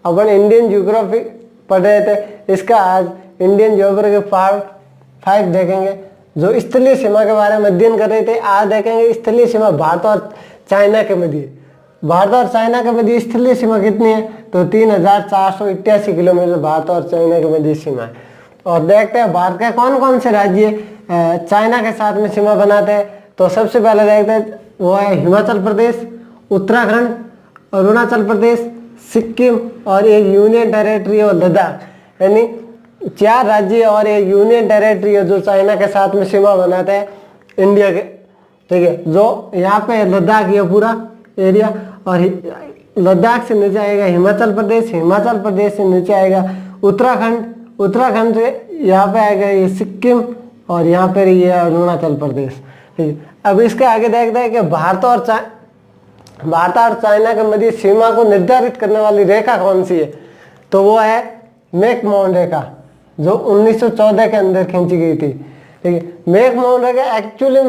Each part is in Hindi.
अपन इंडियन ज्योग्राफी पढ़ रहे थे, इसका आज इंडियन ज्योग्राफी पार्ट 5 देखेंगे। जो स्थलीय सीमा के बारे में अध्ययन कर रहे थे, आज देखेंगे स्थलीय सीमा भारत और चाइना के मध्य। भारत और चाइना के मध्य स्थलीय सीमा कितनी है, तो 3488 किलोमीटर भारत और चाइना के मध्य सीमा है। और देखते हैं भारत के कौन कौन से राज्य चाइना के साथ में सीमा बनाते हैं। तो सबसे पहले देखते हैं वो है हिमाचल प्रदेश, उत्तराखंड, अरुणाचल प्रदेश, सिक्किम और एक यूनियन टेरेटरी और लद्दाख। यानी 4 राज्य और एक यूनियन टेरेटरी है जो चाइना के साथ में सीमा बनाते हैं इंडिया के, ठीक है। जो यहाँ पे लद्दाख ये पूरा एरिया, और लद्दाख से नीचे आएगा हिमाचल प्रदेश, हिमाचल प्रदेश से नीचे आएगा उत्तराखंड, उत्तराखंड से यहाँ पे आएगा ये सिक्किम, और यहाँ पर ये अरुणाचल प्रदेश, ठीक है। अब इसके आगे देखते हैं कि भारत और चाइना के मध्य सीमा को निर्धारित करने वाली रेखा कौन सी है, तो वो है मैकमोहन रेखा, जो 1914 के अंदर खींची गई थी, ठीक है। मैकमोहन रेखा एक्चुअली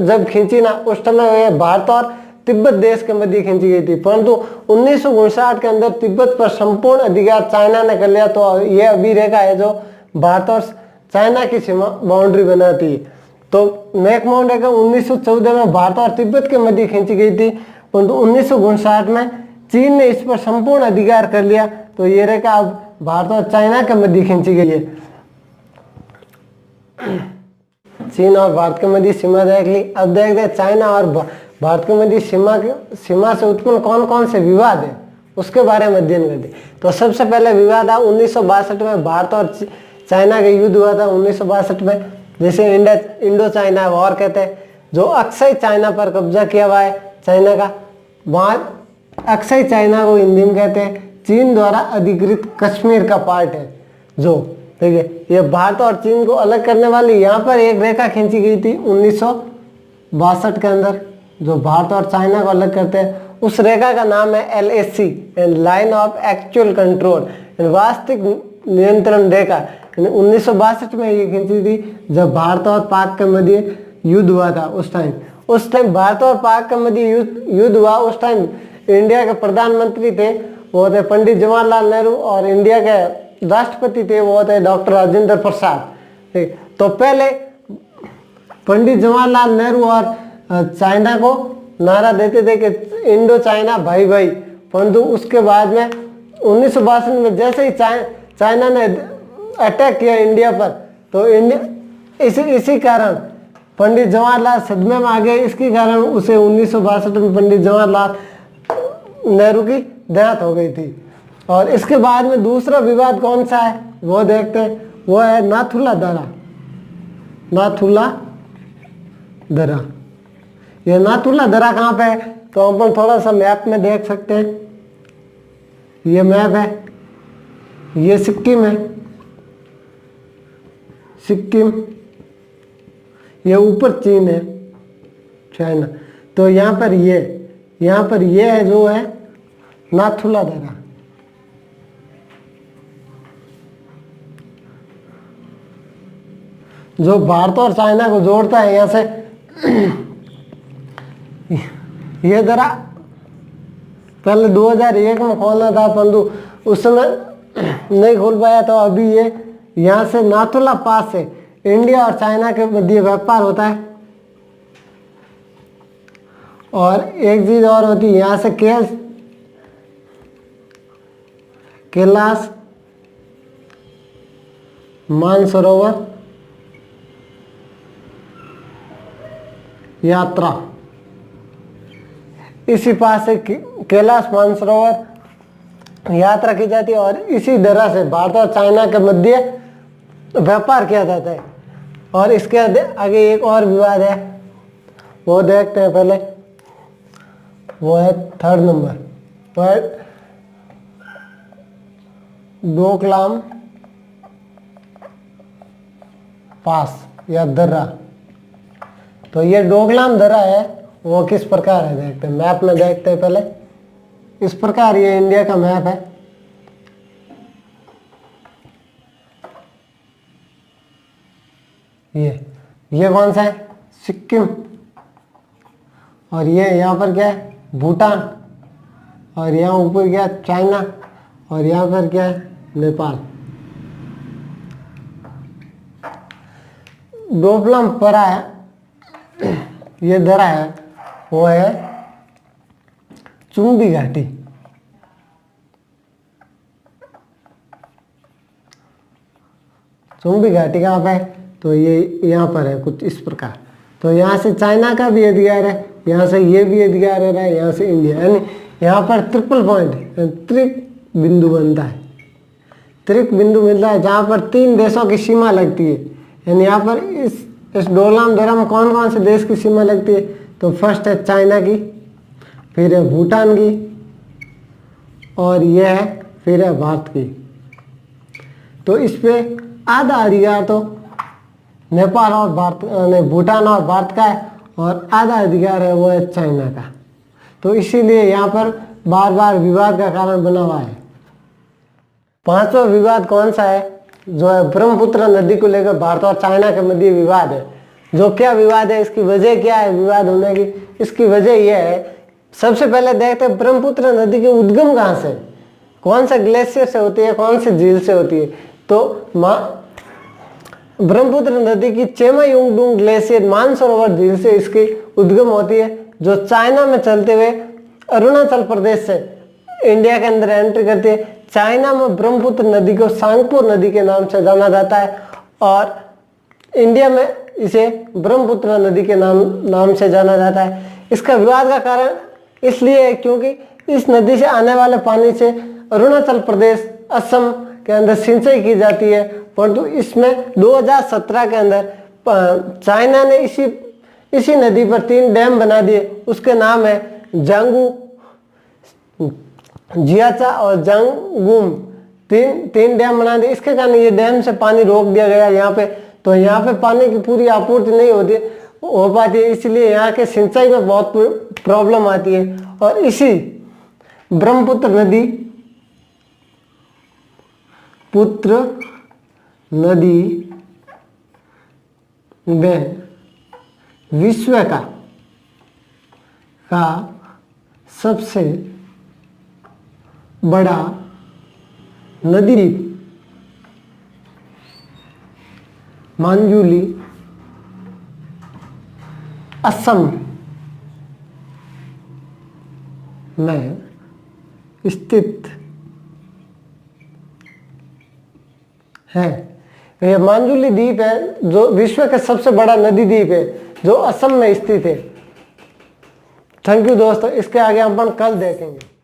जब खींची ना, उस समय भारत और तिब्बत देश के मध्य खींची गई थी, परंतु 1959 के अंदर तिब्बत पर संपूर्ण अधिकार चाइना ने कर लिया। तो ये अभी रेखा है जो भारत और चाइना की सीमा बाउंड्री बनाती है। तो मैकमोहन रेखा 1914 में भारत और तिब्बत के मध्य खींची गई थी, परंतु 1959 में चीन ने इस पर संपूर्ण अधिकार कर लिया। तो ये रेखा अब भारत और चाइना के मध्य खींची गई है। चीन और भारत के मध्य सीमा देख ली। अब देखते हैं चाइना और भारत के मध्य सीमा से उत्पन्न कौन कौन से विवाद है, उसके बारे में अध्ययन करते। तो सबसे पहले विवाद था 1962 में भारत और चाइना का युद्ध हुआ था 1962 में, जिसे इंडो चाइना वॉर कहते हैं, जो अक्सई चाइना पर कब्जा किया हुआ है चाइना का। वहाँ अक्सई चाइना को हिंदी में कहते हैं चीन द्वारा अधिकृत कश्मीर का पार्ट है जो, ठीक है। ये भारत और चीन को अलग करने वाली यहाँ पर एक रेखा खींची गई थी 1962 के अंदर, जो भारत और चाइना को अलग करते हैं। उस रेखा का नाम है LAC, line of actual control, वास्तविक नियंत्रण रेखा। 1962 में ये खींची थी जब भारत और पाक के मध्य युद्ध हुआ था। उस टाइम भारत और पाक के मध्य युद्ध हुआ। उस टाइम इंडिया के प्रधानमंत्री थे वो थे पंडित जवाहरलाल नेहरू, और इंडिया के राष्ट्रपति थे वो थे डॉक्टर राजेंद्र प्रसाद, ठीक। तो पहले पंडित जवाहरलाल नेहरू और चाइना को नारा देते थे कि इंडो चाइना भाई भाई, परंतु उसके बाद में 1962 में जैसे ही चाइना ने अटैक किया इंडिया पर, तो इंडिया इसी कारण पंडित जवाहरलाल सदमे में आ गए। इसके कारण उसे 1962 में पंडित जवाहरलाल नेहरू की देहांत हो गई थी। और इसके बाद में दूसरा विवाद कौन सा है वो देखते हैं, वो है नाथुला दर्रा। नाथुला दर्रा, ये नाथुला दर्रा कहाँ पे है, तो अपन थोड़ा सा मैप में देख सकते हैं। ये मैप है, ये सिक्किम है, सिक्किम, ये ऊपर चीन है, चाइना। तो यहाँ पर ये है जो है नाथुला दर्रा। जो भारत और चाइना को जोड़ता है यहाँ से। ये दर्रा पहले 2001 में खोलना था, परंतु उस समय नहीं खोल पाया। तो अभी ये यहाँ से नाथुला पास से इंडिया और चाइना के मध्य व्यापार होता है। और एक चीज और होती है, यहाँ से कैलाश मानसरोवर यात्रा, इसी पास से कैलाश मानसरोवर यात्रा की जाती है, और इसी दर्रा से भारत और चाइना के मध्य व्यापार किया जाता है। और इसके आगे एक और विवाद है, वो देखते हैं पहले। वो है 3rd नंबर, वो है डोकलाम पास या दर्रा। तो ये डोकलाम दर्रा है, वो किस प्रकार है देखते हैं, मैप में देखते हैं पहले। इस प्रकार ये इंडिया का मैप है। ये कौन सा है, सिक्किम। और ये यहाँ पर क्या है, भूटान। और यहाँ ऊपर क्या, चाइना। और यहाँ पर क्या है, नेपाल। डोकलाम परा है, ये दरा है, वो है चुंबी घाटी। चुंबी घाटी कहाँ पे है, तो ये यहाँ पर है कुछ इस प्रकार। तो यहाँ से चाइना का भी अधिकार है, यहाँ से ये भी अधिकार है, यहाँ से इंडिया, यानी यहाँ पर ट्रिपल पॉइंट त्रिक बिंदु बनता है। त्रिक बिंदु मिलता है जहाँ पर 3 देशों की सीमा लगती है। यानी यहाँ पर इस डोकलाम दरा में कौन कौन से देश की सीमा लगती है, तो फर्स्ट है चाइना की, फिर है भूटान की, और यह है फिर है भारत की। तो इस पे आधा अधिकार तो नेपाल और भारत, भूटान और भारत का है, और आधा अधिकार है वो है चाइना का। तो इसीलिए यहाँ पर बार बार विवाद का कारण बना हुआ है। 5वां विवाद कौन सा है, जो है ब्रह्मपुत्र नदी को लेकर भारत और चाइना के मध्य विवाद है। जो क्या विवाद है, इसकी वजह क्या है विवाद होने की, इसकी वजह यह है, सबसे पहले देखते हैं ब्रह्मपुत्र नदी के उद्गम कहाँ से, कौन सा ग्लेशियर से होती है, कौन सी झील से होती है। तो ब्रह्मपुत्र नदी की चेमायुंगडुंग ग्लेशियर मानसरोवर झील से इसकी उद्गम होती है, जो चाइना में चलते हुए अरुणाचल प्रदेश से इंडिया के अंदर एंट्री करती है। चाइना में ब्रह्मपुत्र नदी को सांगपो नदी के नाम से जाना जाता है, और इंडिया में इसे ब्रह्मपुत्र नदी के नाम से जाना जाता है। इसका विवाद का कारण इसलिए है क्योंकि इस नदी से आने वाले पानी से अरुणाचल प्रदेश, असम के अंदर सिंचाई की जाती है, परंतु इसमें 2017 के अंदर चाइना ने इसी नदी पर 3 डैम बना दिए। उसके नाम है जांगू, जियाचा और जांगुम, तीन डैम बना दिए। इसके कारण ये डैम से पानी रोक दिया गया यहाँ पे। तो यहाँ पे पानी की पूरी आपूर्ति नहीं हो पाती है, इसलिए यहाँ के सिंचाई में बहुत प्रॉब्लम आती है। और इसी ब्रह्मपुत्र नदी में विश्व का सबसे बड़ा नदी द्वीप मांजुली असम में स्थित है। यह मांजुली द्वीप है जो विश्व का सबसे बड़ा नदी द्वीप है, जो असम में स्थित है। थैंक यू दोस्तों, इसके आगे हम कल देखेंगे।